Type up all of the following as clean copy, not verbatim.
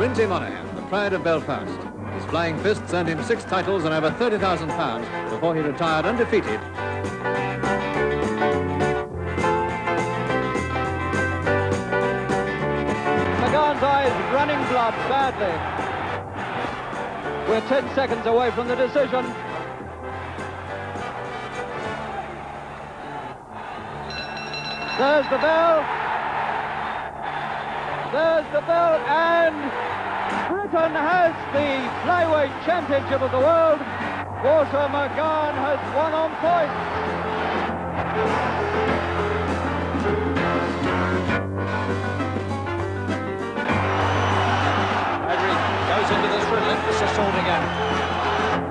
Brinty Monaghan, the pride of Belfast. His flying fists earned him 6 titles and over £30,000 before he retired undefeated. McGann's eyes running blood badly. We're 10 seconds away from the decision. There's the bell. There's the bell, and Britain has the flyweight championship of the world. Walter McGann has won on points. Adrian goes into this relentless assault again.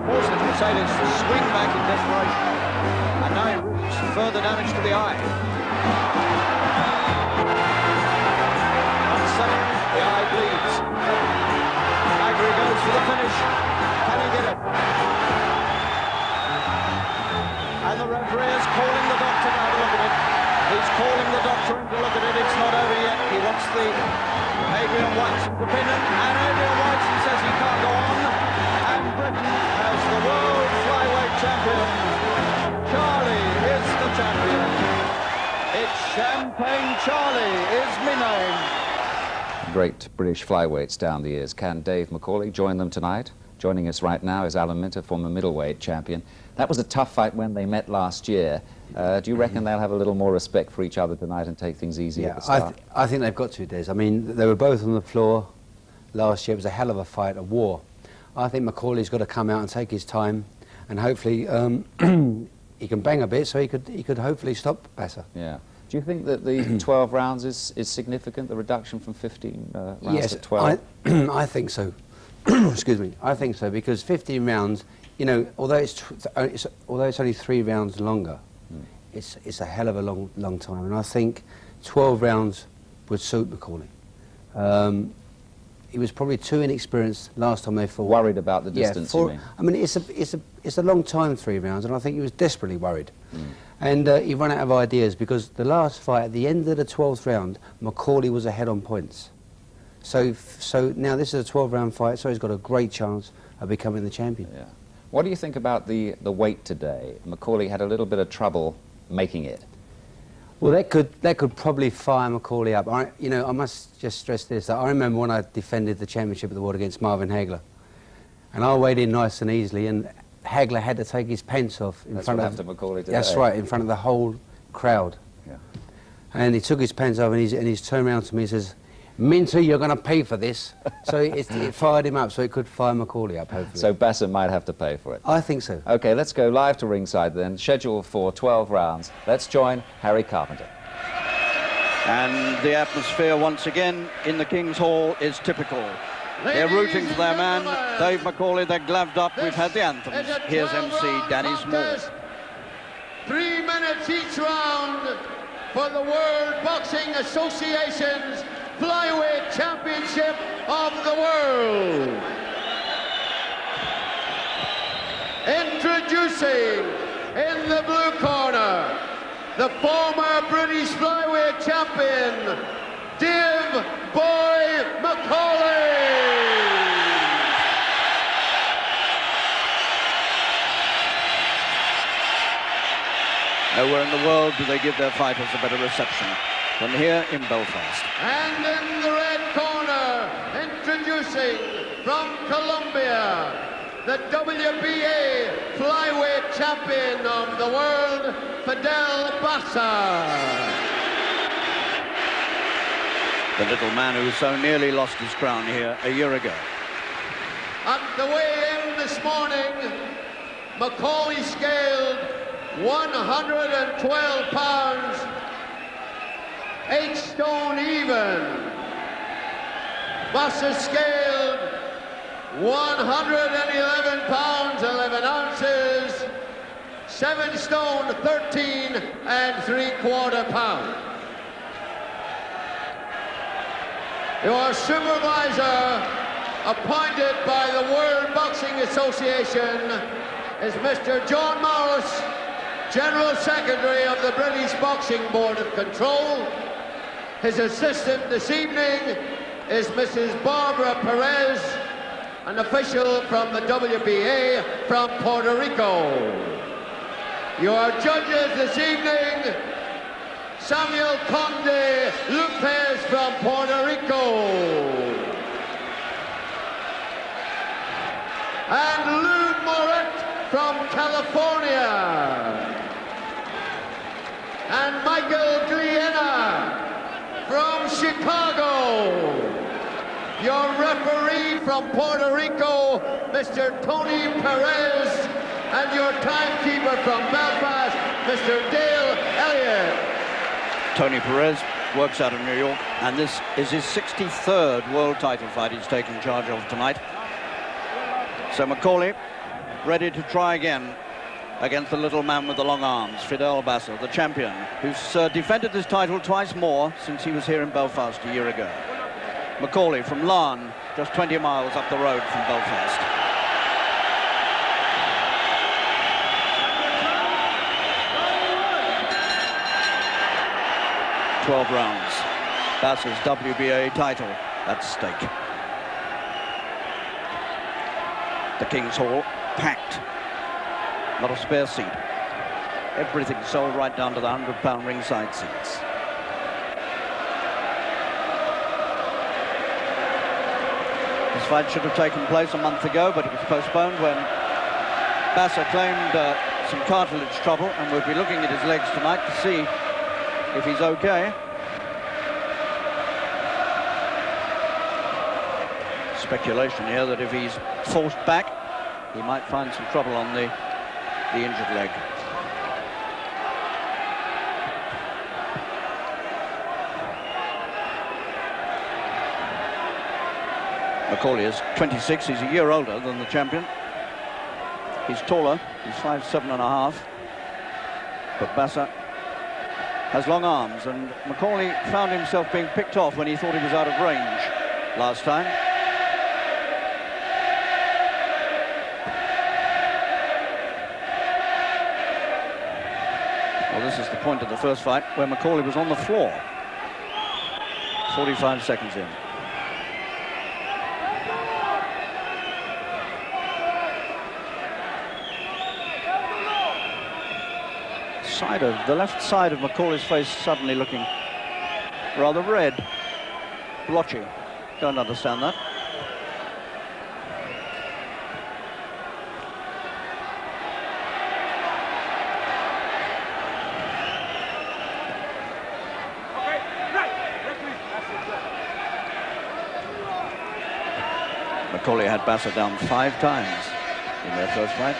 Forces Mercedes to swing back in desperation. And now he risks further damage to the eye. The eye bleeds. Agri goes for the finish. Can he get it? And the referee is calling the doctor now to look at it. He's calling the doctor in to look at it. It's not over yet. He wants the Adrian Whiteson dependent. And Adrian Whiteson says he can't go on. And Britain has the world flyweight champion. Charlie is the champion. It's Champagne Charlie is my name. Great British flyweights down the years. Can Dave McAuley join them tonight? Joining us right now is Alan Minter, former middleweight champion. That was a tough fight when they met last year. Do you reckon they'll have a little more respect for each other tonight and take things easy at the start? I think they've got to, Des. I mean, they were both on the floor last year. It was a hell of a fight, a war. I think McAuley's got to come out and take his time, and hopefully he can bang a bit so he could hopefully stop Bassa. Yeah. Do you think that the 12 rounds is significant, the reduction from 15 rounds to 12? Yes, I think so. Excuse me. I think so, because 15 rounds, you know, although it's only 3 rounds longer, it's a hell of a long time. And I think 12 rounds would suit McAuley. He was probably too inexperienced last time they fought. Worried about the distance, you mean? I mean, it's a long time, 3 rounds, and I think he was desperately worried. And he ran out of ideas, because the last fight, at the end of the 12th round, McAuley was ahead on points. So now this is a 12-round fight, so he's got a great chance of becoming the champion. Yeah. What do you think about the weight today? McAuley had a little bit of trouble making it. Well, that could probably fire McAuley up. I must just stress this, that I remember when I defended the championship of the world against Marvin Hagler, and I weighed in nice and easily, and Hagler had to take his pants off in front of McAuley today. That's right, in front of the whole crowd. Yeah. And he took his pants off, and he's turned around to me and says, "Minter, you're going to pay for this." So it fired him up, so it could fire McAuley up, hopefully. So Bassa might have to pay for it. I think so. Okay, let's go live to ringside then. Scheduled for 12 rounds. Let's join Harry Carpenter. And the atmosphere once again in the King's Hall is typical. They're rooting for their man, Dave McAuley. They're gloved up. We've had the anthems. Here's MC Danny Small. 3 minutes each round for the World Boxing Association's Flyweight Championship of the World. Introducing in the blue corner, the former British flyweight champion, Dave Boy McAuley. Nowhere in the world do they give their fighters a better reception than here in Belfast. And in the red corner, introducing from Colombia, the WBA flyweight champion of the world, Fidel Bassa. The little man who so nearly lost his crown here a year ago. At the weigh-in this morning, McAuley scaled 112 pounds, 8 stone even. Bassa scaled 111 pounds, 11 ounces, 7 stone, 13 and 3/4 pounds. Your supervisor, appointed by the World Boxing Association, is Mr. John Morris, General Secretary of the British Boxing Board of Control. His assistant this evening is Mrs. Barbara Perez, an official from the WBA from Puerto Rico. Your judges this evening, Samuel Conde Lopez from Puerto Rico, and Lou Moret from California, and Michael Gliena from Chicago. Your referee from Puerto Rico, Mr. Tony Perez, and your timekeeper from Belfast, Mr. Dale Elliott. Tony Perez works out of New York, and this is his 63rd world title fight he's taken charge of tonight. So McAuley ready to try again against the little man with the long arms, Fidel Bassa, the champion, who's defended this title twice more since he was here in Belfast a year ago. McAuley from Larne, just 20 miles up the road from Belfast. "12 rounds. Bassa's WBA title at stake. The King's Hall, packed. Not a spare seat. Everything sold right down to the £100 ringside seats. This fight should have taken place a month ago, but it was postponed when Bassa claimed some cartilage trouble, and we'll be looking at his legs tonight to see if he's okay. Speculation here that if he's forced back, he might find some trouble on the injured leg. McAuley is 26, he's a year older than the champion. He's taller, he's 5'7½", but Bassa has long arms, and McAuley found himself being picked off when he thought he was out of range last time. Well, this is the point of the first fight where McAuley was on the floor. 45 seconds in. The left side of McAuley's face suddenly looking rather red, blotchy. Don't understand that. McAuley had Bassa down 5 times in their first fight.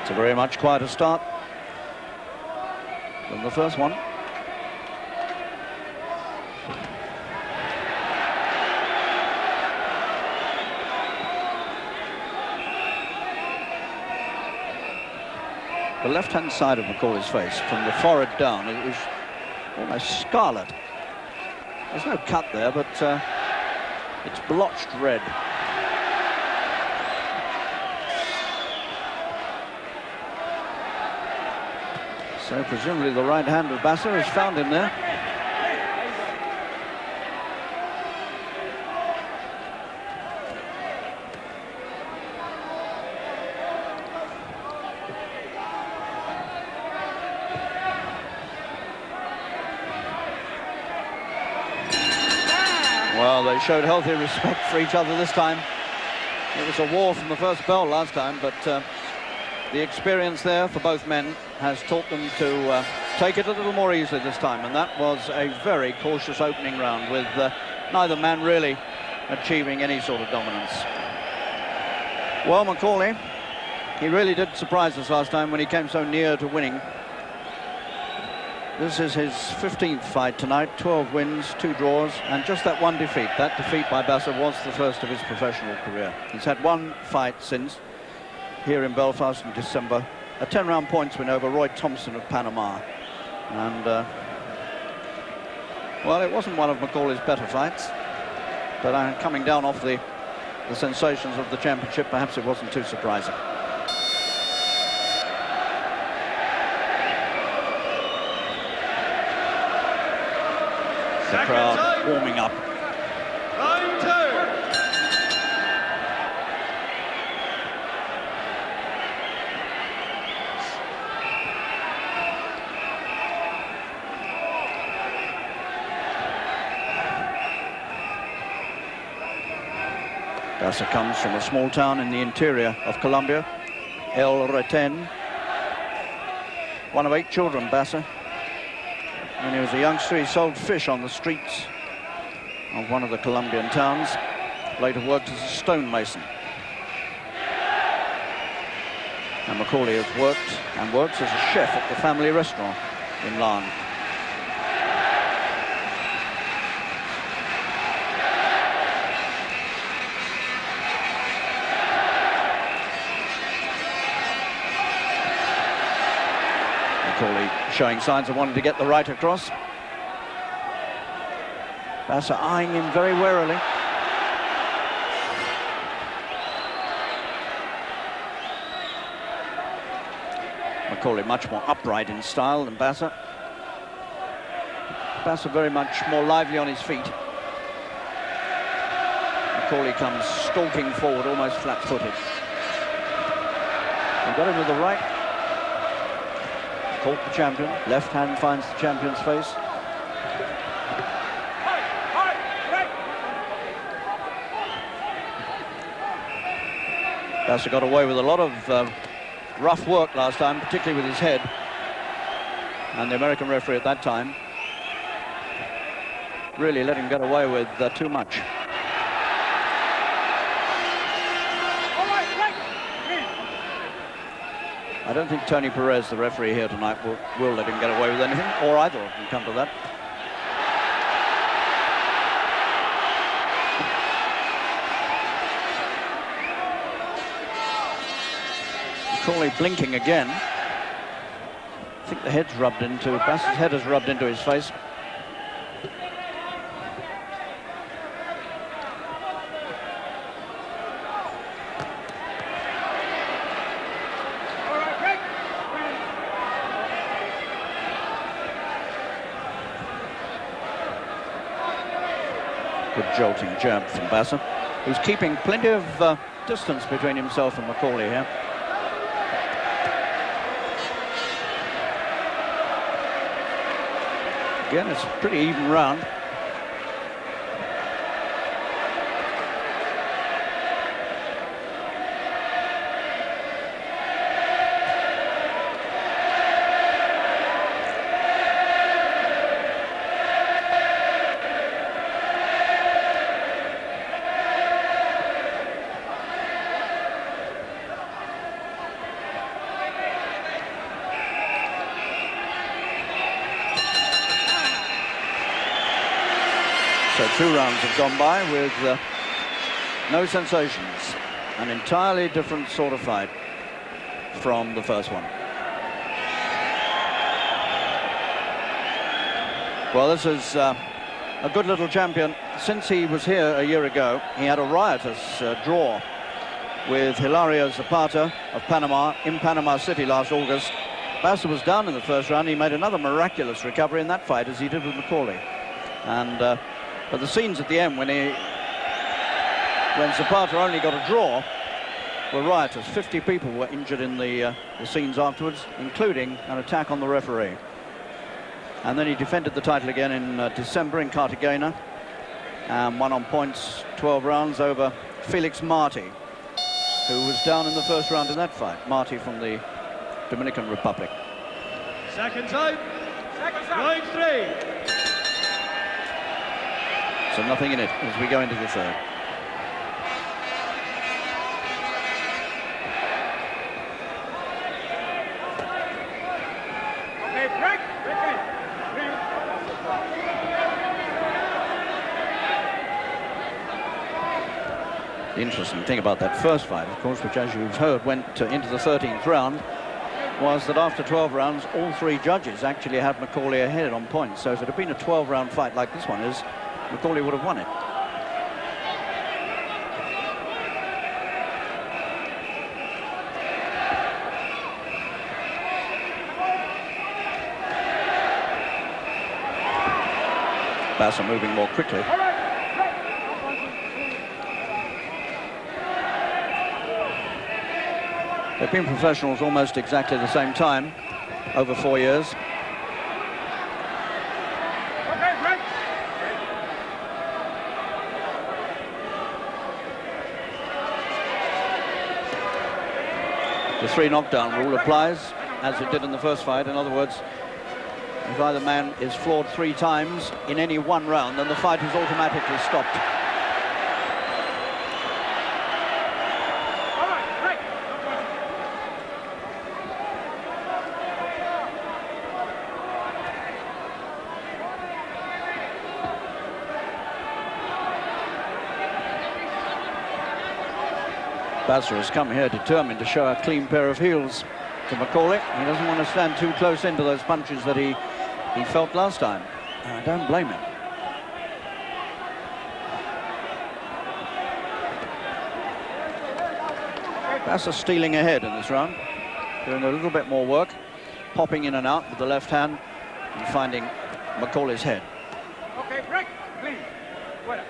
It's a very much quieter start than the first one. The left-hand side of McAuley's face, from the forehead down, it was almost scarlet. There's no cut there, but it's blotched red. So presumably the right hand of Bassa has found him there. Well, they showed healthy respect for each other this time. It was a war from the first bell last time, but the experience there for both men has taught them to take it a little more easily this time, and that was a very cautious opening round with neither man really achieving any sort of dominance. Well, McAuley, he really did surprise us last time when he came so near to winning. This is his 15th fight tonight, 12 wins, 2 draws, and just that one defeat. That defeat by Bassa was the first of his professional career. He's had one fight since, here in Belfast in December, a 10-round points win over Roy Thompson of Panama. And, well, it wasn't one of McAuley's better fights, But coming down off the sensations of the championship, perhaps it wasn't too surprising. The crowd warming up. Round 2. Bassa comes from a small town in the interior of Colombia, El Reten. One of 8 children, Bassa. When he was a youngster, he sold fish on the streets of one of the Colombian towns. Later worked as a stonemason. And McAuley has worked and works as a chef at the family restaurant in Lahn. McAuley showing signs of wanting to get the right across. Bassa eyeing him very warily. McAuley much more upright in style than Bassa. Bassa very much more lively on his feet. McAuley comes stalking forward, almost flat-footed. He got him with the right. Caught the champion. Left hand finds the champion's face. Bassa got away with a lot of rough work last time, particularly with his head. And the American referee at that time really let him get away with too much. I don't think Tony Perez, the referee here tonight, will let him get away with anything, or either of them come to that. McAuley blinking again. I think the head's rubbed into, Bassa's head has rubbed into his face. Good jolting jab from Bassa, who's keeping plenty of distance between himself and McAuley here. Again, it's a pretty even round. So 2 rounds have gone by with no sensations. An entirely different sort of fight from the first one. Well, this is a good little champion. Since he was here a year ago, he had a riotous draw with Hilario Zapata of Panama in Panama City last August. Bassa was down in the first round. He made another miraculous recovery in that fight, as he did with McAuley. And but the scenes at the end when Zapata only got a draw were riotous. 50 people were injured in the scenes afterwards, including an attack on the referee. And then he defended the title again in December in Cartagena and won on points 12 rounds over Felix Marti, who was down in the first round in that fight. Marti from the Dominican Republic. Seconds out. Round 3. So nothing in it as we go into the third. The interesting thing about that first fight, of course, which, as you've heard, went into the 13th round, was that after 12 rounds, all 3 judges actually had McAuley ahead on points. So if it had been a 12-round fight like this one is, McAuley would have won it. Bassa moving more quickly. They've been professionals almost exactly the same time, over 4 years. The 3 knockdown rule applies, as it did in the first fight. In other words, if either man is floored 3 times in any one round, then the fight is automatically stopped. Bassa has come here determined to show a clean pair of heels to McAuley. He doesn't want to stand too close into those punches that he felt last time. And I don't blame him. Bassa stealing ahead in this round, doing a little bit more work, popping in and out with the left hand and finding McAuley's head. Okay, break, please. Voilà.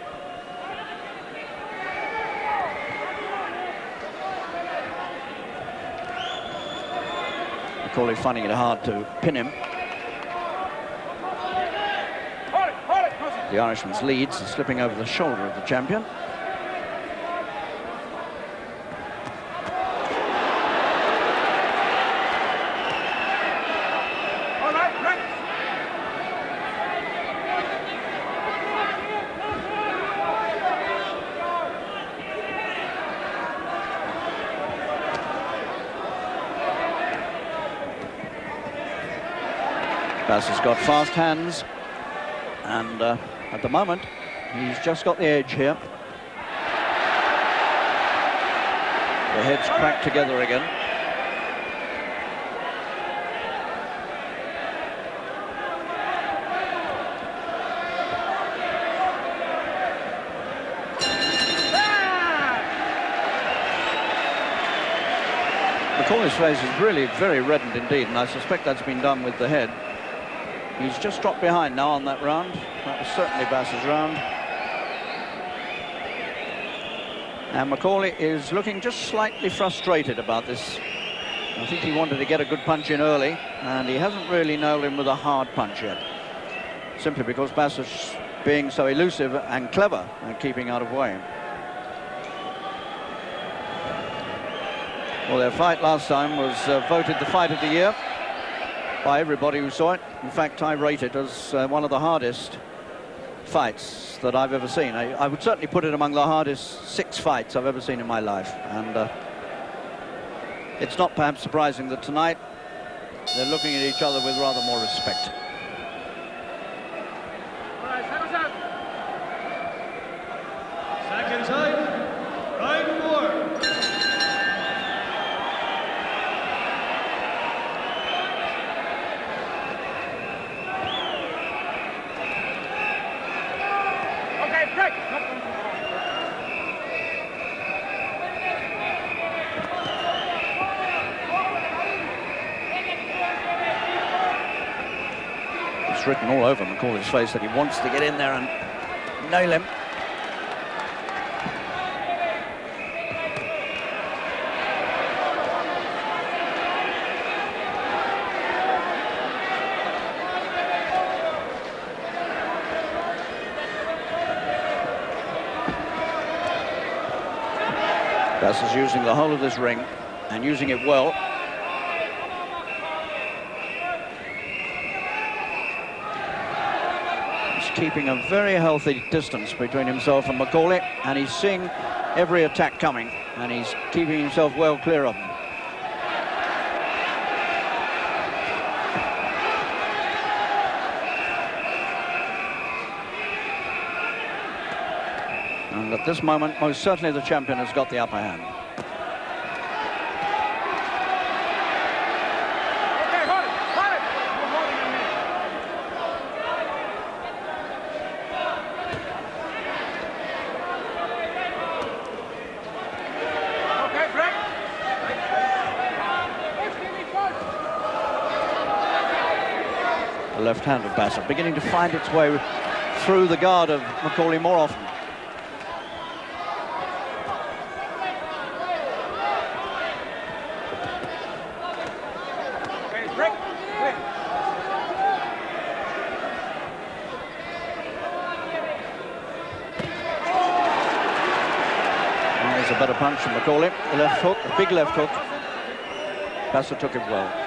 McAuley finding it hard to pin him. The Irishman's leads are slipping over the shoulder of the champion. Bassa's got fast hands, and at the moment, he's just got the edge here. The heads cracked together again. McAuley's face is really very reddened indeed, and I suspect that's been done with the head. He's just dropped behind now on that round. That was certainly Bassa's round. And McAuley is looking just slightly frustrated about this. I think he wanted to get a good punch in early, and he hasn't really nailed him with a hard punch yet. Simply because Bassa's being so elusive and clever and keeping out of way. Well, their fight last time was voted the fight of the year by everybody who saw it. In fact, I rate it as one of the hardest fights that I've ever seen. I would certainly put it among the hardest 6 fights I've ever seen in my life. And it's not perhaps surprising that tonight they're looking at each other with rather more respect. Second time, round 4. It's written all over McAuley's face that he wants to get in there and nail him. Bassa's using the whole of this ring and using it well. He's keeping a very healthy distance between himself and McAuley, and he's seeing every attack coming, and he's keeping himself well clear of them. And at this moment, most certainly the champion has got the upper hand. Okay, hold it. Okay, break. The left hand of Bassa beginning to find its way through the guard of McAuley more often. Okay, break. Clear. There's a better punch from McAuley. The left hook, a big left hook. Bassa took it well.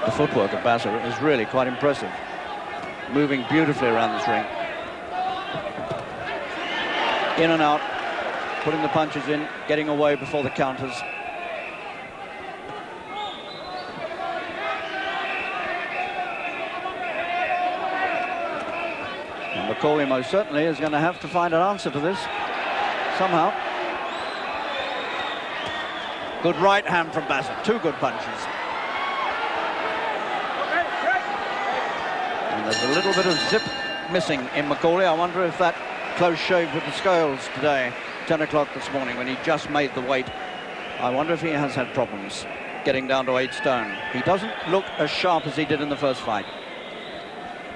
The footwork of Bassa is really quite impressive. Moving beautifully around this ring. In and out, putting the punches in, getting away before the counters. And McAuley most certainly is going to have to find an answer to this somehow. Good right hand from Bassa, two good punches. There's a little bit of zip missing in McAuley. I wonder if that close shave with the scales today, 10 o'clock this morning, when he just made the weight, I wonder if he has had problems getting down to 8 stone. He doesn't look as sharp as he did in the first fight.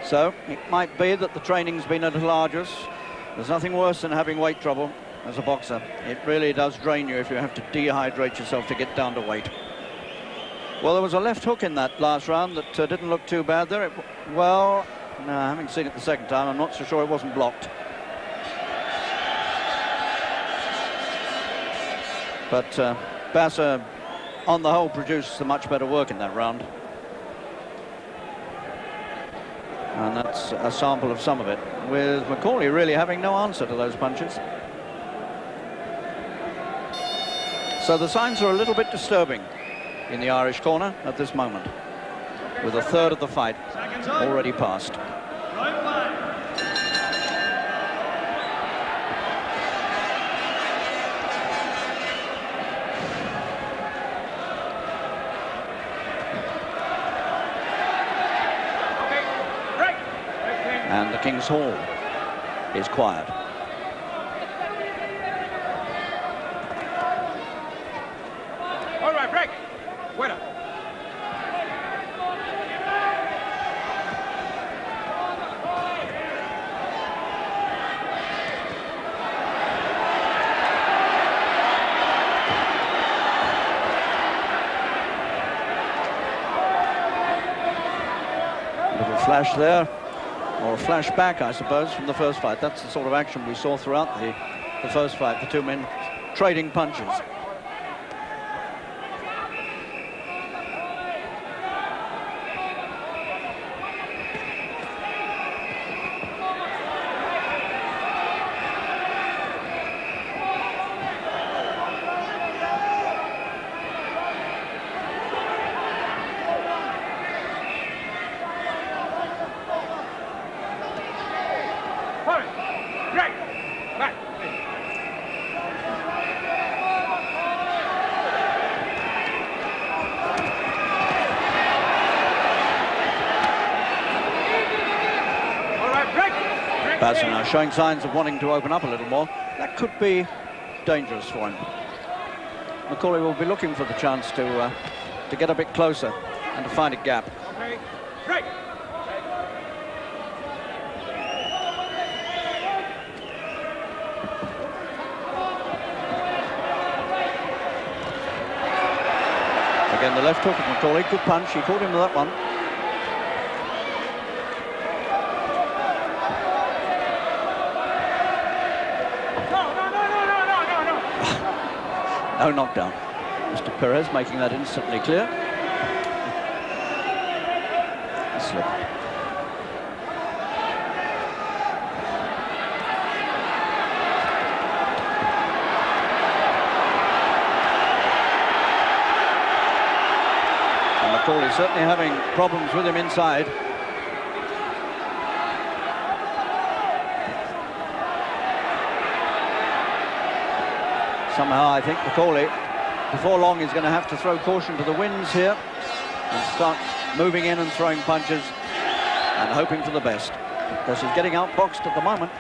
So it might be that the training's been a little arduous. There's nothing worse than having weight trouble as a boxer. It really does drain you if you have to dehydrate yourself to get down to weight. Well, there was a left hook in that last round that didn't look too bad there. Well, no, having seen it the second time, I'm not so sure it wasn't blocked. But Bassa, on the whole, produced the much better work in that round. And that's a sample of some of it, with McAuley really having no answer to those punches. So the signs are a little bit disturbing in the Irish corner at this moment, with a third of the fight already passed. And the King's Hall is quiet. All right, break. Wait up. Little flash there, or a flashback, I suppose, from the first fight. That's the sort of action we saw throughout the first fight, the two men trading punches. Bassa now showing signs of wanting to open up a little more. That could be dangerous for him. McAuley will be looking for the chance to get a bit closer and to find a gap. Okay, break. Again, the left hook of McAuley, good punch. He caught him with that one. No knockdown. Mr. Perez making that instantly clear. A slip. And McAuley certainly having problems with him inside. Somehow I think McAuley, before long, is going to have to throw caution to the winds here and start moving in and throwing punches and hoping for the best, because he's getting outboxed at the moment.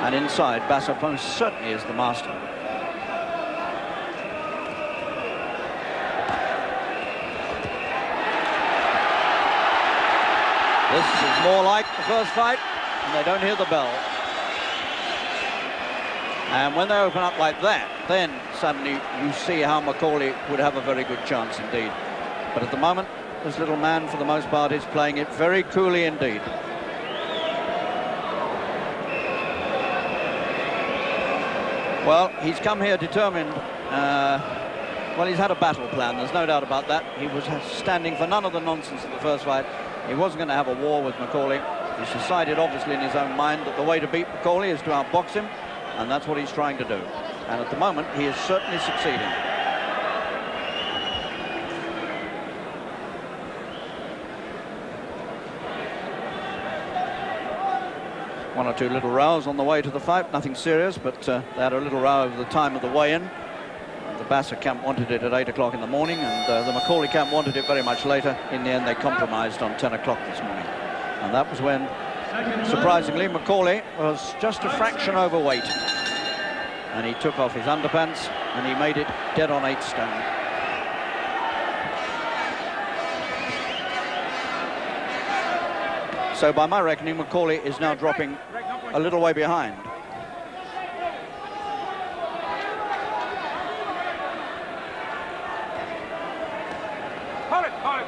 And inside, Bassa most certainly is the master. This is more like the first fight, and they don't hear the bell. And when they open up like that, then suddenly you see how McAuley would have a very good chance indeed. But at the moment, this little man, for the most part, is playing it very coolly indeed. Well, he's come here determined. Well, he's had a battle plan, there's no doubt about that. He was standing for none of the nonsense of the first fight. He wasn't going to have a war with McAuley. He's decided, obviously, in his own mind that the way to beat McAuley is to outbox him, and that's what he's trying to do. And at the moment, he is certainly succeeding. One or two little rows on the way to the fight, nothing serious, but they had a little row over the time of the weigh-in. The Bassa camp wanted it at 8 o'clock in the morning, and the McAuley camp wanted it very much later. In the end, they compromised on 10 o'clock this morning. And that was when, surprisingly, McAuley was just a fraction overweight. And he took off his underpants, and he made it dead on 8 stone. So by my reckoning, McAuley is now dropping a little way behind. Hold it, hold it.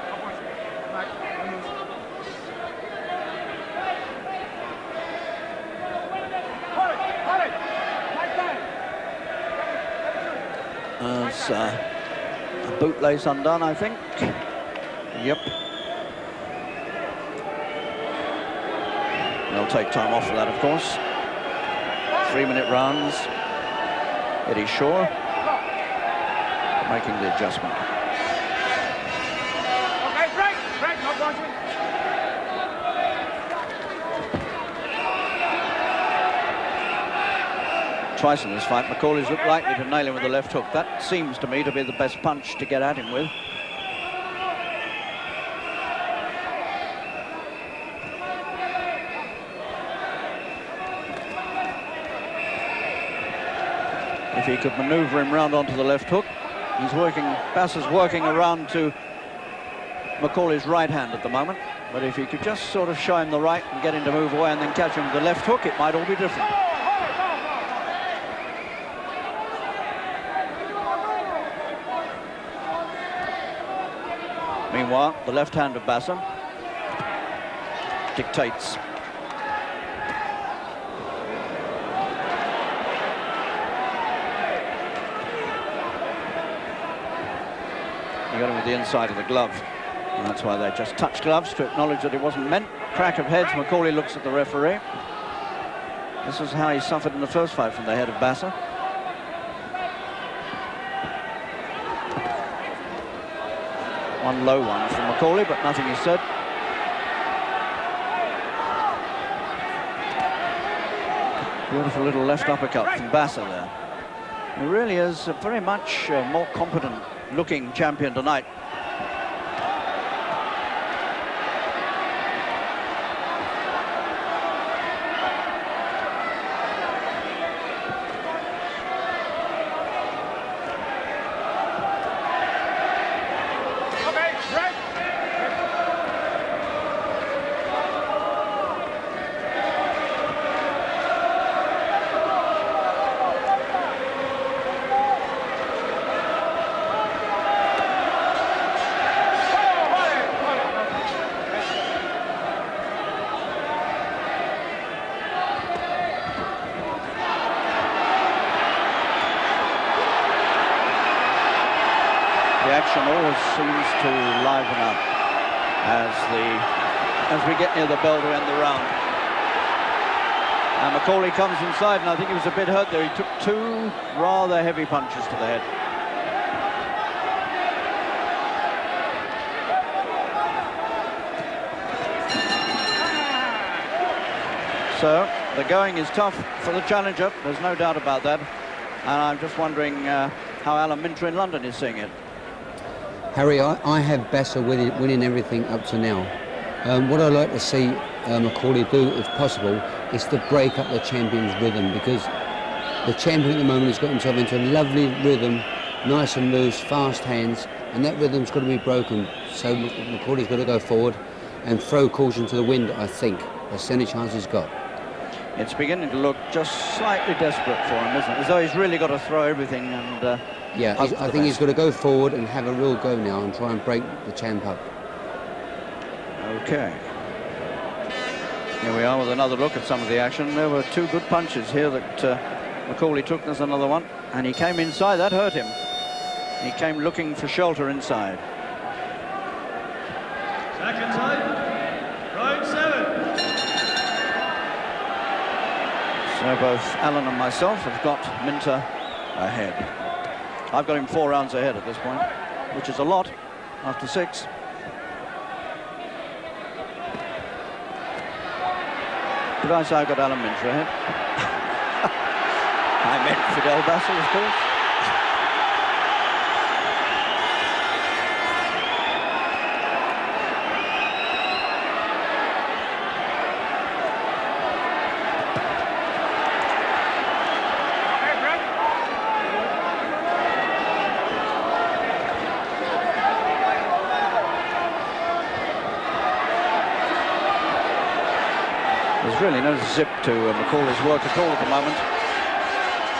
There's a bootlace undone, I think. Yep. They'll take time off for that, of course. 3-minute rounds. Eddie Shaw making the adjustment. Okay, break, no punching. Twice in this fight, McAuley's looked likely to nail him with the left hook. That seems to me to be the best punch to get at him with. If he could maneuver him round onto the left hook, he's working, Bassa's working around to McAuley's right hand at the moment. But if he could just sort of show him the right and get him to move away and then catch him with the left hook, it might all be different. Meanwhile, the left hand of Bassa dictates. He got him with the inside of the glove. And that's why they just touched gloves, to acknowledge that it wasn't meant. Crack of heads, McAuley looks at the referee. This is how he suffered in the first fight from the head of Bassa. One low one from McAuley, but nothing is said. Beautiful little left uppercut from Bassa there. He really is a very much more competent looking champion tonight. Always seems to liven up as we get near the bell to end the round. And McAuley comes inside, and I think he was a bit hurt there. He took 2 rather heavy punches to the head. So the going is tough for the challenger, there's no doubt about that. And I'm just wondering how Alan Minter in London is seeing it. Harry, I have Bassa winning everything up to now. What I'd like to see McAuley do, if possible, is to break up the champion's rhythm, because the champion at the moment has got himself into a lovely rhythm, nice and loose, fast hands, and that rhythm's got to be broken. So McAuley's got to go forward and throw caution to the wind, I think. That's the only chance he's got. It's beginning to look just slightly desperate for him, isn't it? As though he's really got to throw everything and... yeah, I think he's got to go forward and have a real go now and try and break the champ up. Okay. Here we are with another look at some of the action. There were two good punches here that McAuley took. There's another one. And he came inside. That hurt him. He came looking for shelter inside. Second time. Round 7. So both Alan and myself have got Minter ahead. I've got him 4 rounds ahead at this point, which is a lot after 6. Did I say I got Alan Minter ahead? I meant Fidel Bassa, of course. There's really no zip to McAuley's work at all at the moment.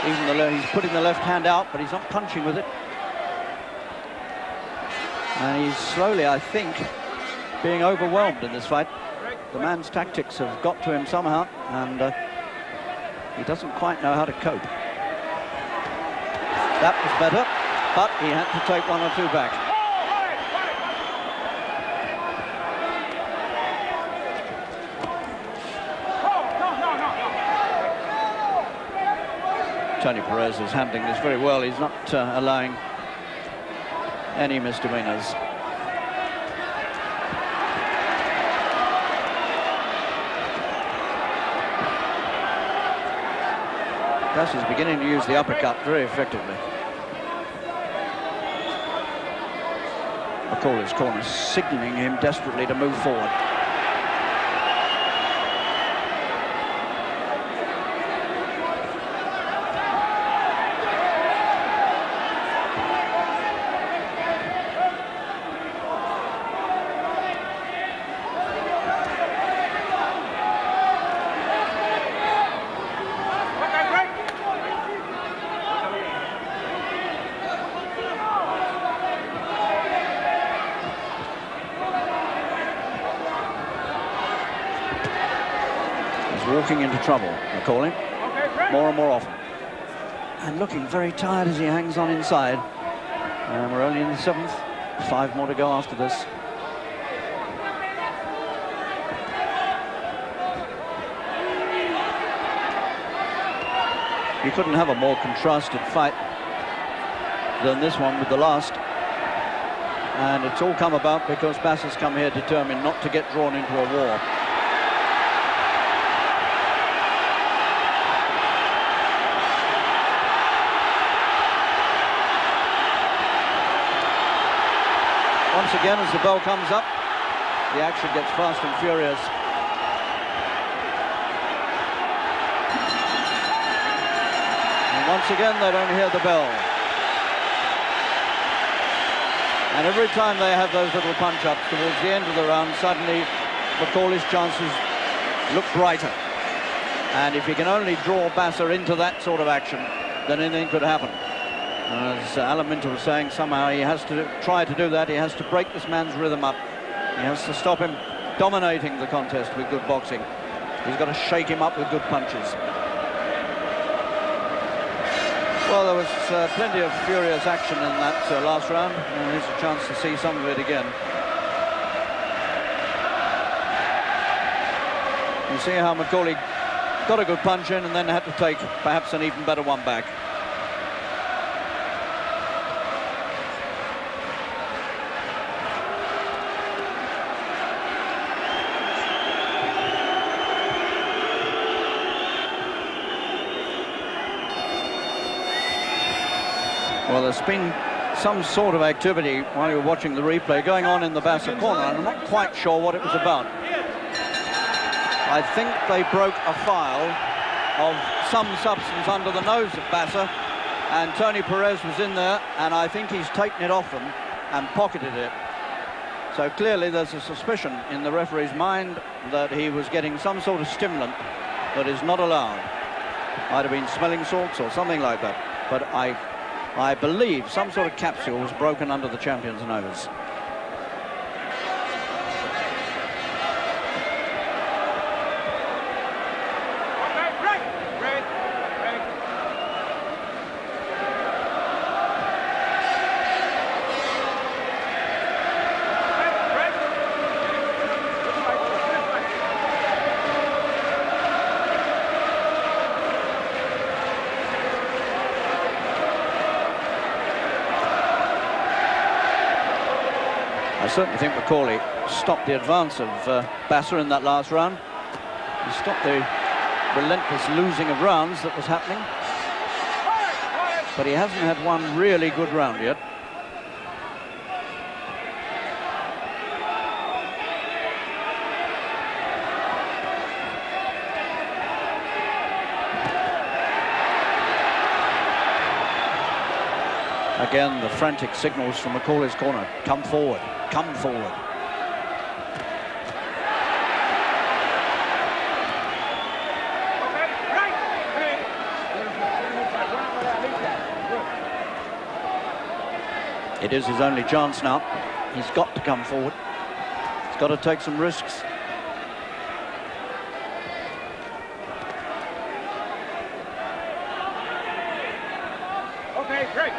Even he's putting the left hand out, but he's not punching with it. And he's slowly, I think, being overwhelmed in this fight. The man's tactics have got to him somehow, and he doesn't quite know how to cope. That was better, but he had to take 1 or 2 back. Tony Perez is handling this very well. He's not allowing any misdemeanors. Bassa's beginning to use the uppercut very effectively. McAuley's corner signalling him desperately to move forward. Walking into trouble, McAuley, more and more often. And looking very tired as he hangs on inside. And we're only in the 7th. 5 more to go after this. You couldn't have a more contrasted fight than this one with the last. And it's all come about because Bassa's come here determined not to get drawn into a war. Once again, as the bell comes up, the action gets fast and furious. And once again, they don't hear the bell. And every time they have those little punch-ups towards the end of the round, suddenly McAuley's chances look brighter. And if he can only draw Bassa into that sort of action, then anything could happen. As Alan Minter was saying, somehow he has to try to do that. He has to break this man's rhythm up. He has to stop him dominating the contest with good boxing. He's got to shake him up with good punches. Well, there was plenty of furious action in that last round, and here's a chance to see some of it again. You see how McAuley got a good punch in and then had to take perhaps an even better one back. Well, there's been some sort of activity while you were watching the replay going on in the Bassa corner, and I'm not quite sure what it was about. I think they broke a file of some substance under the nose of Bassa, and Tony Perez was in there, and I think he's taken it off them and pocketed it. So clearly there's a suspicion in the referee's mind that he was getting some sort of stimulant that is not allowed. Might have been smelling salts or something like that, but I believe some sort of capsule was broken under the champion's nose. I certainly think McAuley stopped the advance of Bassa in that last round. He stopped the relentless losing of rounds that was happening. But he hasn't had one really good round yet. Again, the frantic signals from McAuley's corner. Come forward, come forward. It is his only chance now. He's got to come forward. He's got to take some risks. Okay, great.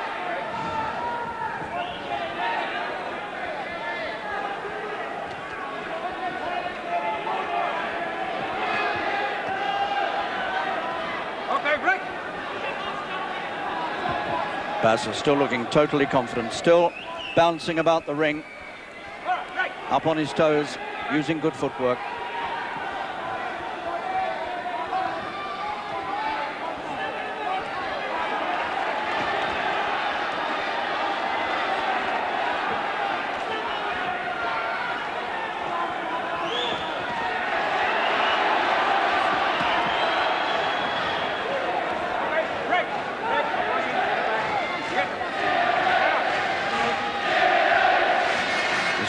Bassa still looking totally confident, still bouncing about the ring, up on his toes, using good footwork.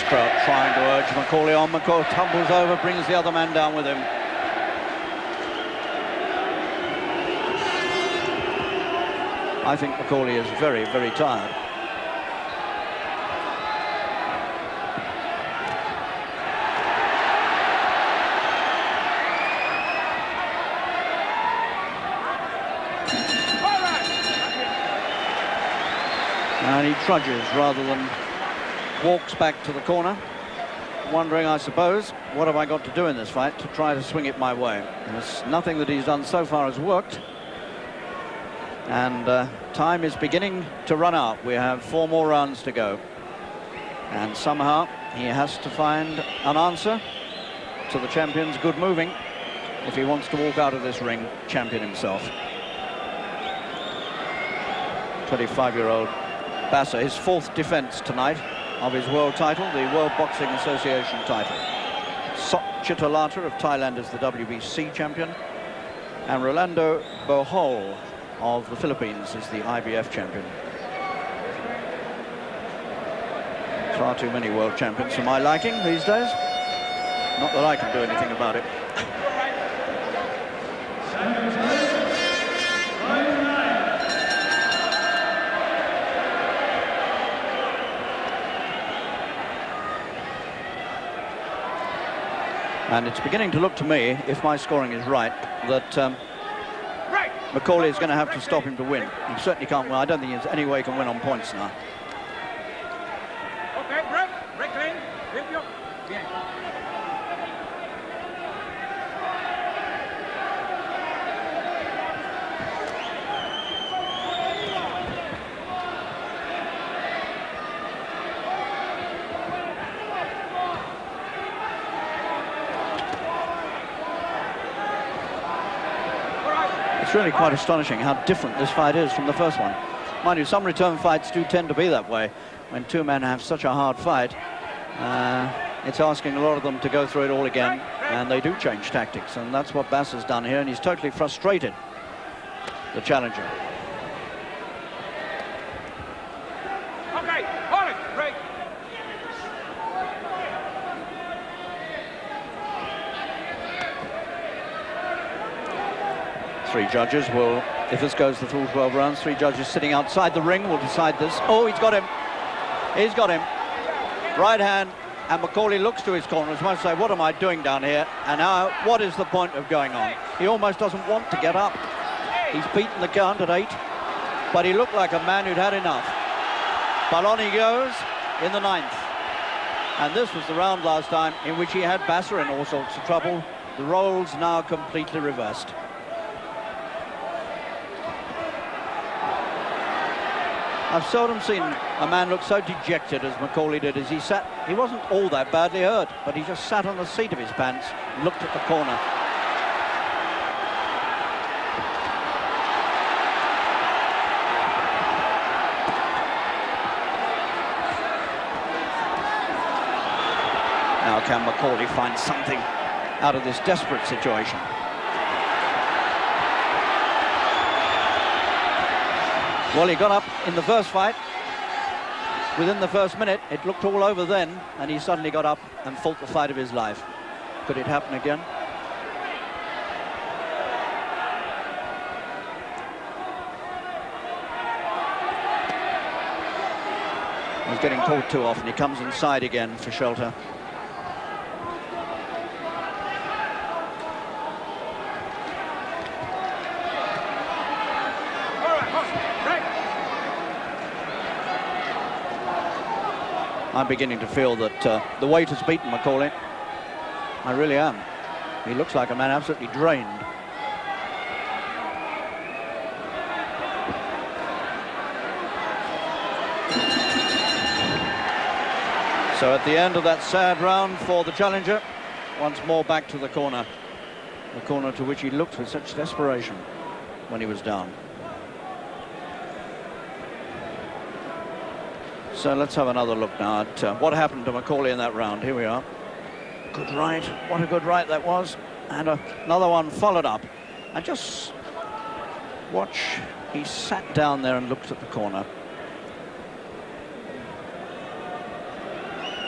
Crowd trying to urge McAuley on. McAuley tumbles over, brings the other man down with him. I think McAuley is very, very tired. And he trudges rather than walks back to the corner, wondering, I suppose, what have I got to do in this fight to try to swing it my way. There's nothing that he's done so far has worked, and time is beginning to run out. We have 4 more rounds to go, and somehow he has to find an answer to the champion's good moving if he wants to walk out of this ring champion himself. 25-year-old Bassa, his 4th defense tonight of his world title, the World Boxing Association title. Sok Chitolata of Thailand is the WBC champion, and Rolando Bohol of the Philippines is the IBF champion. Far too many world champions for my liking these days. Not that I can do anything about it. And it's beginning to look to me, if my scoring is right, that McAuley is going to have to stop him to win. He certainly can't win. I don't think there's any way he can win on points now. Okay, break lane. Bien. It's really quite astonishing how different this fight is from the first one. Mind you, some return fights do tend to be that way. When two men have such a hard fight, it's asking a lot of them to go through it all again, and they do change tactics, and that's what Bassa's done here, and he's totally frustrated the challenger. Okay, hold it, break. Three judges will, if this goes the full 12 rounds, three judges sitting outside the ring will decide this. Oh, he's got him. He's got him. Right hand, and McAuley looks to his corner as much as say, what am I doing down here? And now, what is the point of going on? He almost doesn't want to get up. He's beaten the count at 8, but he looked like a man who'd had enough. But on he goes in the 9th. And this was the round last time in which he had Bassa in all sorts of trouble. The roles now completely reversed. I've seldom seen a man look so dejected as McAuley did as he sat. He wasn't all that badly hurt, but he just sat on the seat of his pants and looked at the corner. Now can McAuley find something out of this desperate situation? Well, he got up in the first fight. Within the first minute, it looked all over then, and he suddenly got up and fought the fight of his life. Could it happen again? He's getting caught too often. He comes inside again for shelter. I'm beginning to feel that the weight has beaten McAuley. I really am. He looks like a man absolutely drained. So at the end of that sad round for the challenger, once more back to the corner to which he looked with such desperation when he was down. So let's have another look now at what happened to McAuley in that round. Here we are. Good right. What a good right that was. And another one followed up. And just watch. He sat down there and looked at the corner.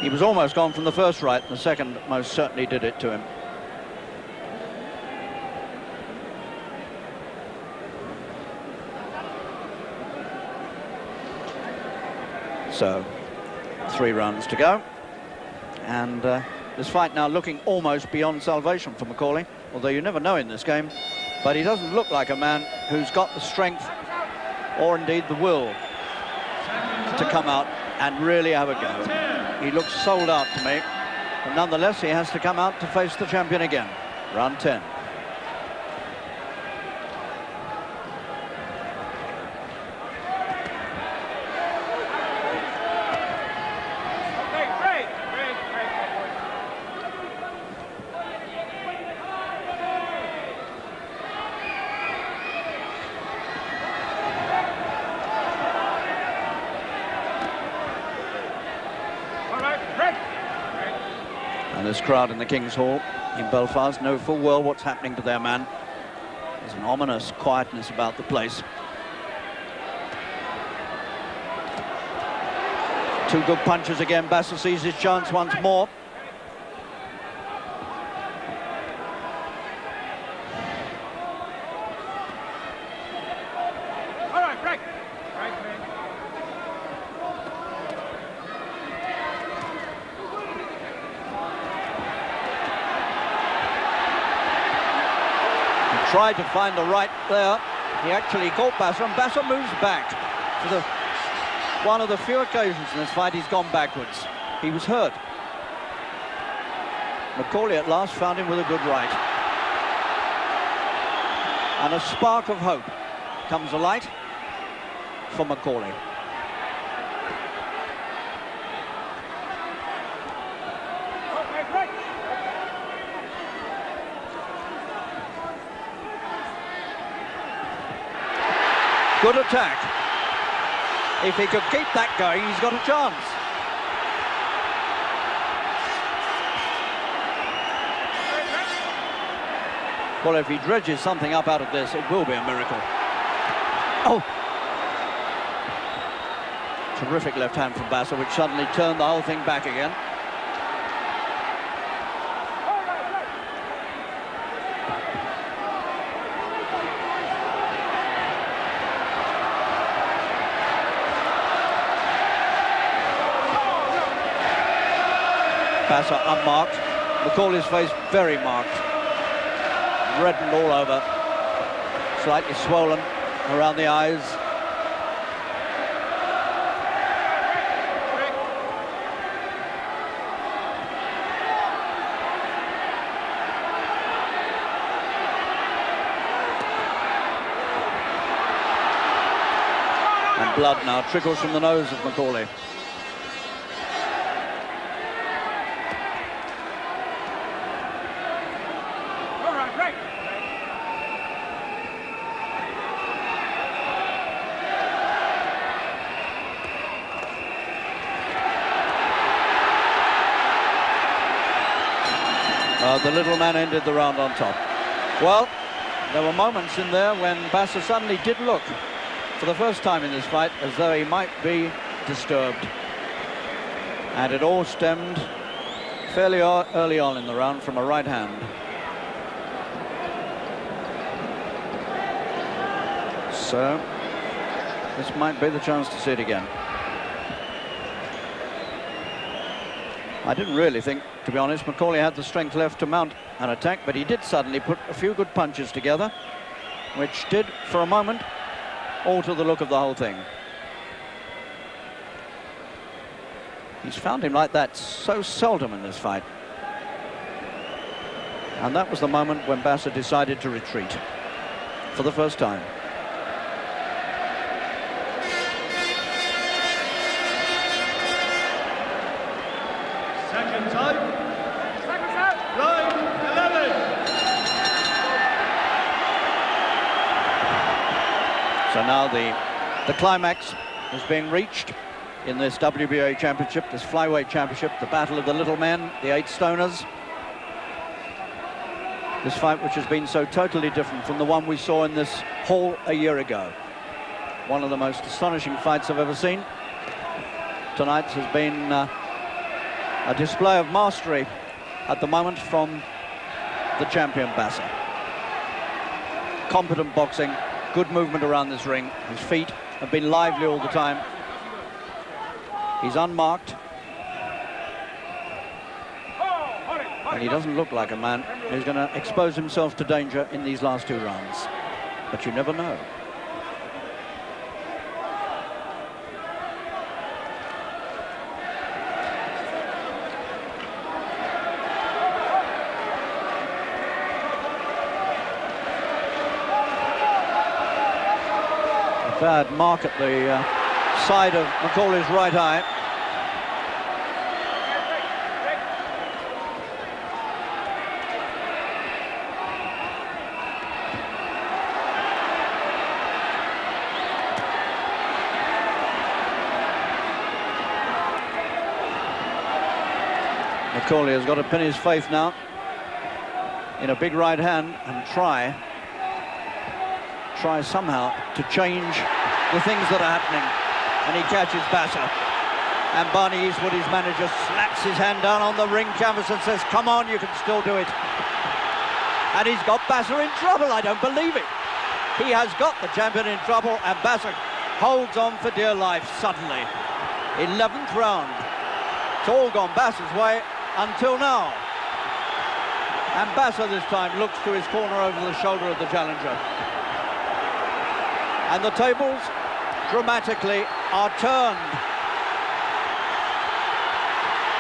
He was almost gone from the first right. The second most certainly did it to him. So, 3 rounds to go, and this fight now looking almost beyond salvation for McAuley, although you never know in this game, but he doesn't look like a man who's got the strength or indeed the will to come out and really have a go. He looks sold out to me, but nonetheless he has to come out to face the champion again. Round 10. And this crowd in the King's Hall in Belfast know full well what's happening to their man. There's an ominous quietness about the place. 2 good punches again. Bassa sees his chance once more. All right, break. Break. Tried to find the right there. He actually caught Bassa, and Bassa moves back. For one of the few occasions in this fight he's gone backwards. He was hurt. McAuley at last found him with a good right. And a spark of hope comes alight for McAuley. Good attack. If he could keep that going, he's got a chance. Well, if he dredges something up out of this, it will be a miracle. Oh! Terrific left hand from Bassa, which suddenly turned the whole thing back again. Bassa unmarked. McAuley's face very marked. Reddened all over. Slightly swollen around the eyes. And blood now trickles from the nose of McAuley. The little man ended the round on top. Well, there were moments in there when Bassa suddenly did look, for the first time in this fight, as though he might be disturbed. And it all stemmed fairly early on in the round from a right hand. So, this might be the chance to see it again. I didn't really think, to be honest, McAuley had the strength left to mount an attack, but he did suddenly put a few good punches together, which did, for a moment, alter the look of the whole thing. He's found him like that so seldom in this fight. And that was the moment when Bassa decided to retreat, for the first time. Second time. Line 11. So now the climax is being reached in this WBA championship, this flyweight championship, the battle of the little men, the 8 stoners. This fight which has been so totally different from the one we saw in this hall a year ago. One of the most astonishing fights I've ever seen. Tonight's has been a display of mastery at the moment from the champion Bassa. Competent boxing, good movement around this ring. His feet have been lively all the time. He's unmarked. And he doesn't look like a man who's going to expose himself to danger in these last 2 rounds. But you never know. Bad mark at the side of McAuley's right eye. McAuley has got to pin his faith now in a big right hand and try somehow to change the things that are happening. And he catches Bassa. And Barney Eastwood, his manager, slaps his hand down on the ring canvas and says, come on, you can still do it. And he's got Bassa in trouble. I don't believe it. He has got the champion in trouble, and Bassa holds on for dear life suddenly. 11th round. It's all gone Bassa's way until now. And Bassa this time looks to his corner over the shoulder of the challenger. And the tables dramatically are turned.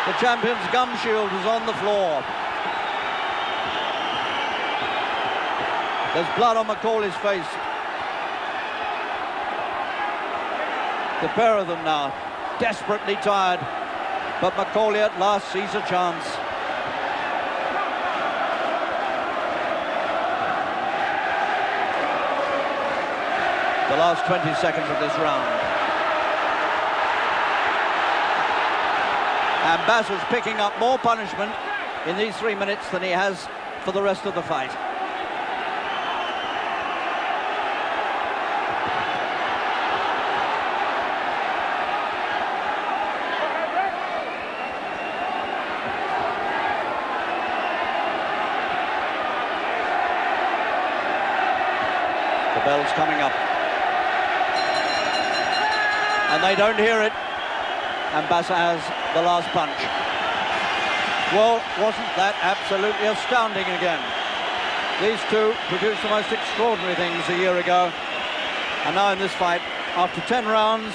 The champion's gum shield is on the floor. There's blood on McAuley's face. The pair of them now, desperately tired, but McAuley at last sees a chance. The last 20 seconds of this round. And Bassa's picking up more punishment in these 3 minutes than he has for the rest of the fight. The bell's coming up. And they don't hear it. And Bassa has the last punch. Well, wasn't that absolutely astounding again? These two produced the most extraordinary things a year ago. And now in this fight, after 10 rounds,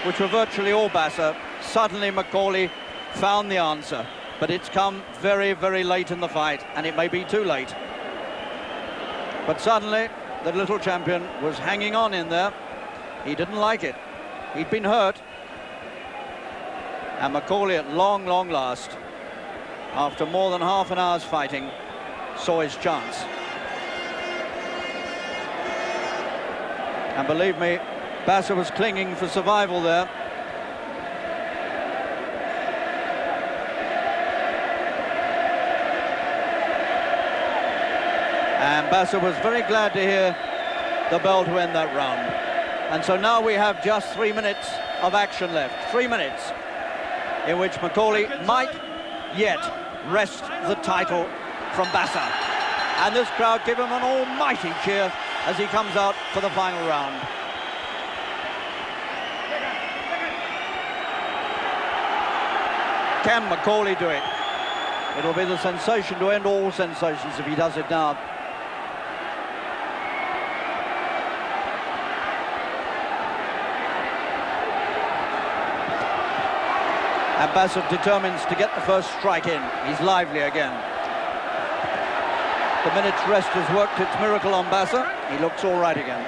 which were virtually all Bassa, suddenly McAuley found the answer. But it's come very, very late in the fight, and it may be too late. But suddenly, the little champion was hanging on in there. He didn't like it. He'd been hurt. And McAuley, at long, long last, after more than half an hour's fighting, saw his chance. And believe me, Bassa was clinging for survival there. And Bassa was very glad to hear the bell to end that round. And so now we have just 3 minutes of action left. 3 minutes in which McAuley might yet wrest the title from Bassa. And this crowd give him an almighty cheer as he comes out for the final round. Can McAuley do it? It'll be the sensation to end all sensations if he does it now. And Bassa determines to get the first strike in. He's lively again. The minute's rest has worked its miracle on Bassa. He looks all right again.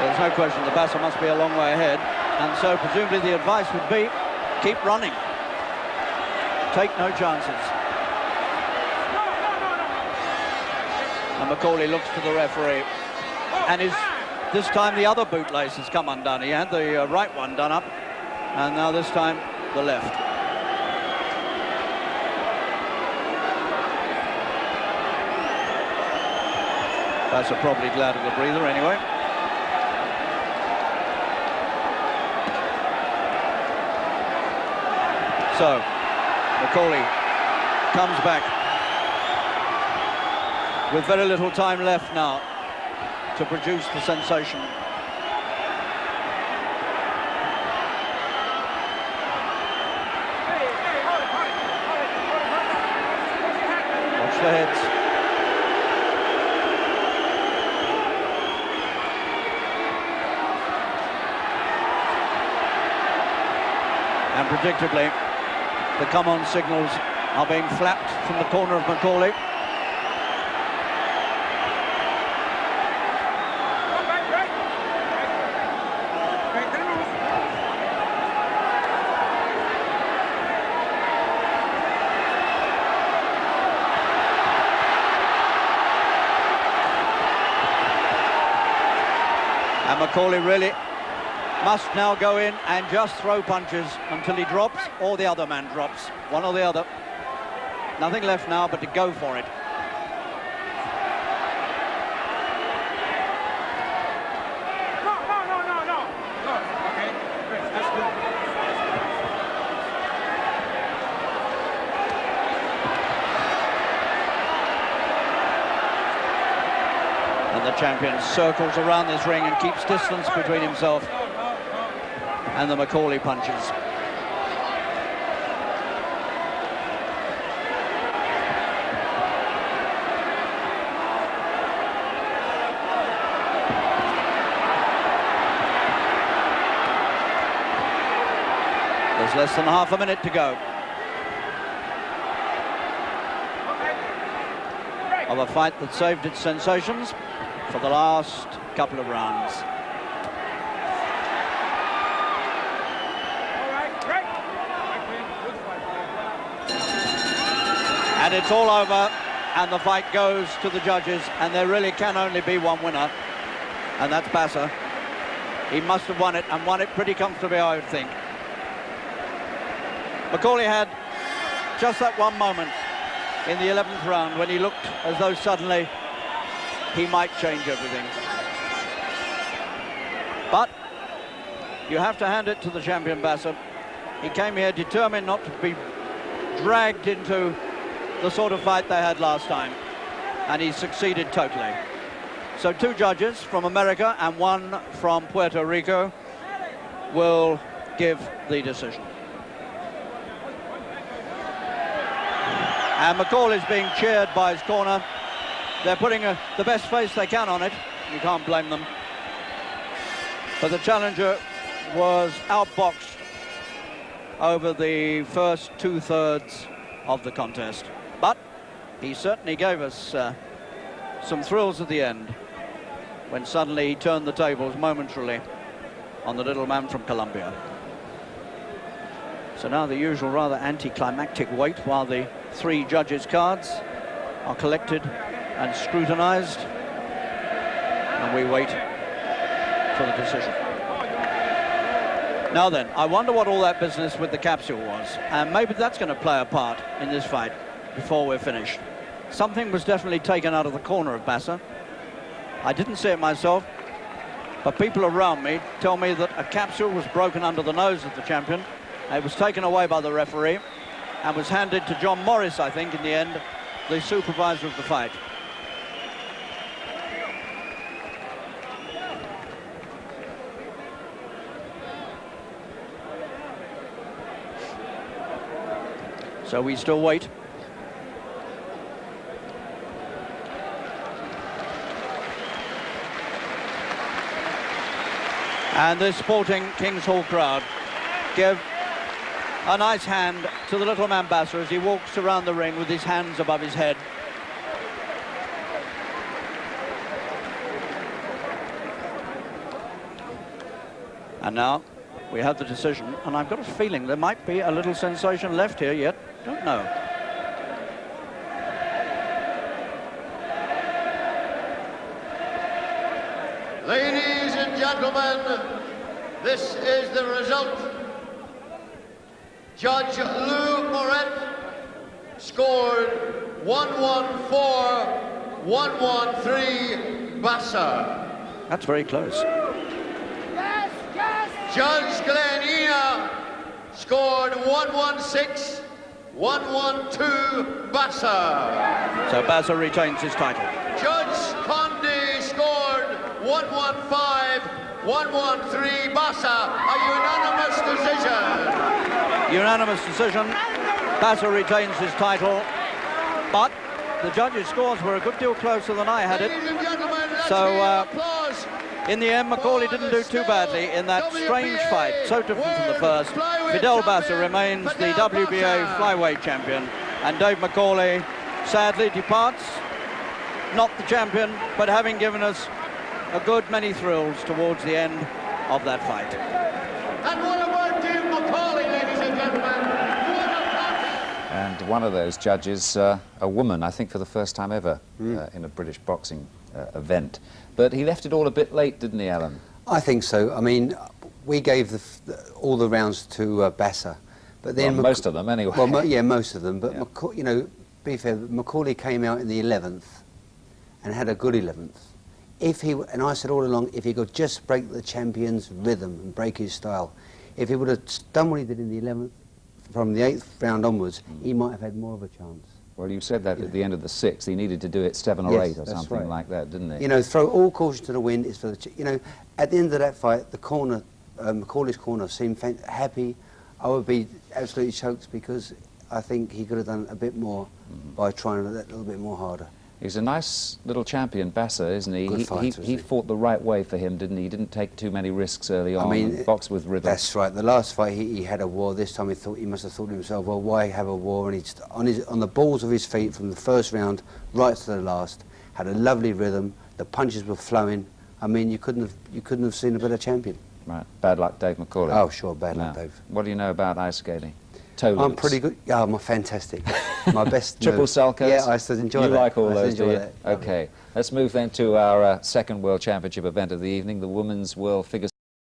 There's no question that Bassa must be a long way ahead. And so presumably the advice would be, keep running. Take no chances. And McAuley looks to the referee, and this time the other bootlace has come undone. He had the right one done up, and now this time the left. Bassa probably glad of the breather anyway. So McAuley comes back with very little time left now to produce the sensation. Watch the heads. And predictably, the come-on signals are being flapped from the corner of McAuley. And McAuley really must now go in and just throw punches until he drops or the other man drops. One or the other. Nothing left now but to go for it. No. Okay, great. That's good. And the champion circles around this ring and keeps distance between himself and the McAuley punches. There's less than half a minute to go of a fight that saved its sensations for the last couple of rounds. And it's all over and the fight goes to the judges, and there really can only be one winner, and that's Bassa. He must have won it, and won it pretty comfortably, I would think. McAuley had just that one moment in the 11th round when he looked as though suddenly he might change everything. But you have to hand it to the champion, Bassa. He came here determined not to be dragged into the sort of fight they had last time, and he succeeded totally. So 2 judges from America and 1 from Puerto Rico will give the decision. And McAuley's being cheered by his corner. They're putting the best face they can on it. You can't blame them. But the challenger was outboxed over the first 2/3 of the contest. But he certainly gave us some thrills at the end, when suddenly he turned the tables momentarily on the little man from Colombia. So now the usual rather anticlimactic wait while the 3 judges' cards are collected and scrutinized, and we wait for the decision. Now then, I wonder what all that business with the capsule was, and maybe that's going to play a part in this fight before we're finished. Something was definitely taken out of the corner of Bassa. I didn't see it myself, but people around me tell me that a capsule was broken under the nose of the champion. It was taken away by the referee and was handed to John Morris, I think, in the end, the supervisor of the fight. So we still wait. And the sporting King's Hall crowd give a nice hand to the little man Bassa as he walks around the ring with his hands above his head. And now we have the decision, and I've got a feeling there might be a little sensation left here yet. Don't know. Ladies and gentlemen, this is the result. Judge Lou Moret scored 114, 113 Bassa. That's very close. Judge Glenn Ina scored 116, 112 Bassa. So Bassa retains his title. Judge Condi scored 115, 113 Bassa. A unanimous decision. Unanimous decision. Bassa retains his title, but the judges' scores were a good deal closer than I had it. Ladies and gentlemen, let's So, hear applause. In the end, McAuley didn't do too badly in that strange fight, so different from the first. Fidel Bassa remains the WBA flyweight champion, and Dave McAuley sadly departs, not the champion, but having given us a good many thrills towards the end of that fight. And what about Dave McAuley, ladies and gentlemen? And one of those judges, a woman, I think for the first time ever in a British boxing event. But he left it all a bit late, didn't he, Alan? I think so. I mean, we gave all the rounds to Bassa, but then Well, most of them, anyway. Well, yeah, most of them. But Yeah. you know, be fair, McAuley came out in the 11th and had a good 11th. If he and I said all along, if he could just break the champion's rhythm and break his style, if he would have done what he did in the 11th, from the 8th round onwards, he might have had more of a chance. Well, you said that at the end of the 6th. He needed to do it 7 or Yes, 8 or that's something right. like that, didn't he? You know, throw all caution to the wind is for the... You know, at the end of that fight, the corner, McAuley's corner seemed happy. I would be absolutely choked because I think he could have done a bit more by trying a little bit more harder. He's a nice little champion, Bassa, isn't he? Good fighter, he isn't he? fought the right way for him, didn't he? He didn't take too many risks early on. I mean, and boxed with rhythm. That's right. The last fight, he had a war. This time he must have thought to himself, well, why have a war? And he's on the balls of his feet from the first round right to the last. Had a lovely rhythm. The punches were flowing. I mean, you couldn't have seen a better champion. Right. Bad luck, Dave McAuley. Oh, sure, bad luck, Now, Dave. what do you know about ice skating? toe I'm loops? pretty good. Yeah, I'm fantastic. My best. Triple move. Salchows? Yeah, I still enjoy you that. like all I still those, do enjoy you? that. Okay. Let's move then to our second World Championship event of the evening, the Women's World Figure